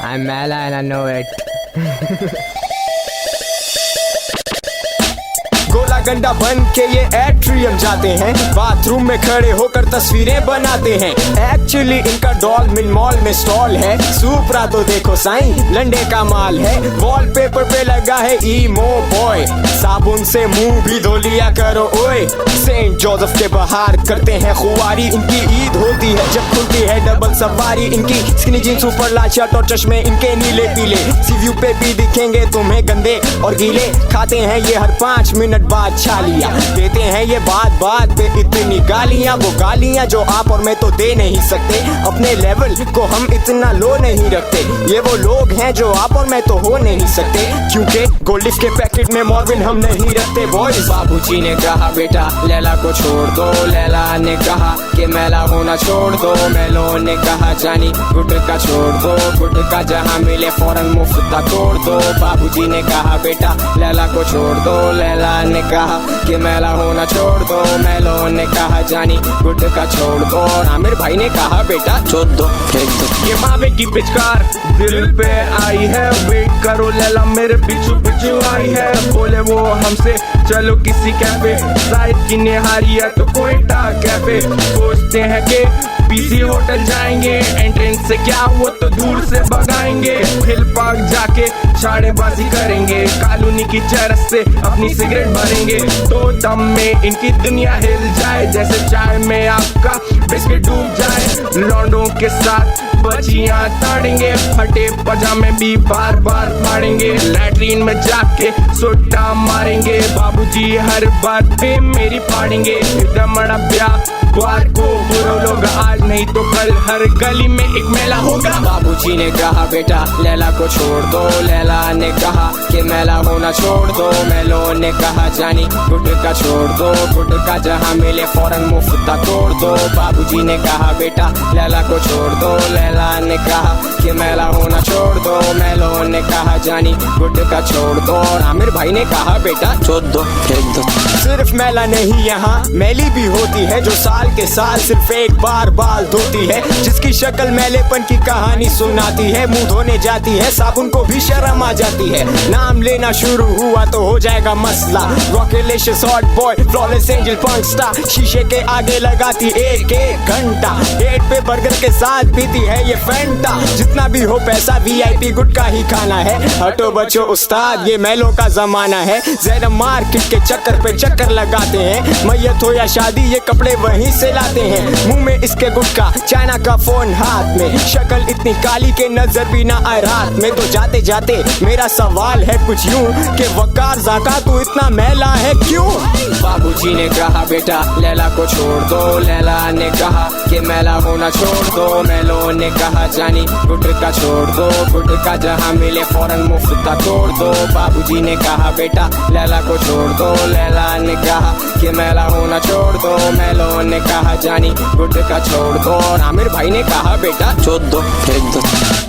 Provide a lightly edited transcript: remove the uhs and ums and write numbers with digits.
I'm Mala and I know it. गोला गंडा बन के ये एट्रियम जाते हैं, बाथरूम में खड़े होकर तस्वीरें बनाते हैं। एक्चुअली इनका डॉल मिन मॉल में स्टॉल है। सुपरा तो देखो साईं लंडे का माल है। वॉलपेपर पे लगा है ईमो बॉय, साबुन से मुंह भी धो लिया करो ओए। सेंट जोसेफ के बाहर करते हैं खुआरी, इनकी ईद होती है जब खुलती है डबल सवारी। इनकी स्किनी जीन्स ऊपर लाल शर्ट और चश्मे इनके नीले पीले। सीव्यू पे भी दिखेंगे तुम्हें गंदे और गीले। खाते हैं ये हर 5 मिनट बाद छालियां, देते हैं ये बात पे इतनी गालियां। वो गालियां जो आप और मैं तो दे नहीं सकते, अपने लेवल को हम इतना लो नहीं रखते। ये वो लोग हैं जो आप और मैं तो हो नहीं सकते, क्योंकि गोल्डिफ के पैकेट में मॉर्विन हम नहीं रखते बॉयज। बाबूजी ने कहा बेटा लैला को छोड़ दो, लैला ने कहा कि मैला होना छोड़ दो। मैलो ने कहा जानी गुटका छोड़ दो, गुटका जहाँ मिले फौरन मुफ्ता तोड़ दो। बाबूजी ने कहा बेटा लैला को छोड़ दो, लैला ने कहा कि मैला होना छोड़ दो। मैलो ने कहा जानी गुटका छोड़ दो। और आमिर भाई ने कहा बेटा छोड़ दो फेंक दो। ये मावे की पिचकार दिल पे आई है, वेट करो लैला मेरे पीछू पीछू आई है। बोले वो हमसे चलो किसी कैफे, शायद की निहारी है तो कोयटा कैफे। सोचते हैं कि पीसी होटल जाएंगे, एंट्रेंस से क्या वो तो दूर से भगाएंगे। हिल पार्क जाके छाड़ेबाजी करेंगे, कॉलोनी की चरस से अपनी सिगरेट भरेंगे। तो दम में इनकी दुनिया हिल जाए, जैसे चाय में आपका बिस्किट डूब जाए। लौंडों के साथ बचियां ताड़ेंगे, फटे पजामे भी बार बार फाड़ेंगे। लैट्रीन में जाके सुट्टा मारेंगे, बाबूजी हर बात पे मेरी फाड़ेंगे। इतना बड़ा ब्याह बार को बुरो लोग, आज नहीं तो कल हर गली में एक मेला होगा। बाबूजी ने कहा बेटा लैला को छोड़ दो, लैला ने कहा कि मैला होना छोड़ दो। मैलो ने कहा जानी गुटका छोड़ दो, गुटका जहाँ मिले फौरन मुफ्ता तोड़ दो। बाबूजी ने कहा बेटा लैला को छोड़ दो, लैला ने कहा कि मैला होना छोड़ दो। मैलो ने कहा जानी गुटका छोड़ दो। और आमिर भाई ने कहा बेटा छोड़ दो फेंक दो। सिर्फ मैला नहीं यहाँ मैली भी होती है, जो साल के साल सिर्फ एक बार बाल धोती है। जिसकी शक्ल मैलेपन की कहानी सुनाती है, मुंह धोने जाती है साबुन को भी शर्म आ जाती है। नाम लेना शुरू हुआ तो हो जाएगा मसला। रॉकेलिशियस हॉट बॉय फ्लॉलेस एंजल पंक स्टार, शीशे के आगे लगाती एक घंटा। डेट पे बर्गर के साथ पीती है ये फेंटा। जितना भी हो पैसा वीआईपी गुटका ही खाना है। हटो बच्चो उस्ताद ये मैलों का जमाना है। ज़रा मार्केट के चक्कर पे चक्कर लगाते हैं, मैयत हो या शादी ये कपड़े वहीं से लाते हैं। मुंह में इसके गुटका, चाइना का फोन हाथ में, शक्ल इतनी काली के नजर भी ना आए रात में। तो जाते जाते मेरा सवाल है कुछ यूं कि वकार ज़ाका तू इतना मैला है क्यों? बाबूजी ने कहा बेटा लैला को छोड़ दो, लैला ने कहा कि मैला होना छोड़ दो। मैलो ने कहा जानी गुटका छोड़ दो, गुटका जहाँ मिले फौरन मुफ्ता तोड़ दो। बाबूजी ने कहा बेटा लैला को छोड़ दो, लैला ने कहा कि मैला होना छोड़ दो। मैलो ने कहा जानी गुटका छोड़ दो। और आमिर भाई ने कहा बेटा छोड़ दो फेंक दो।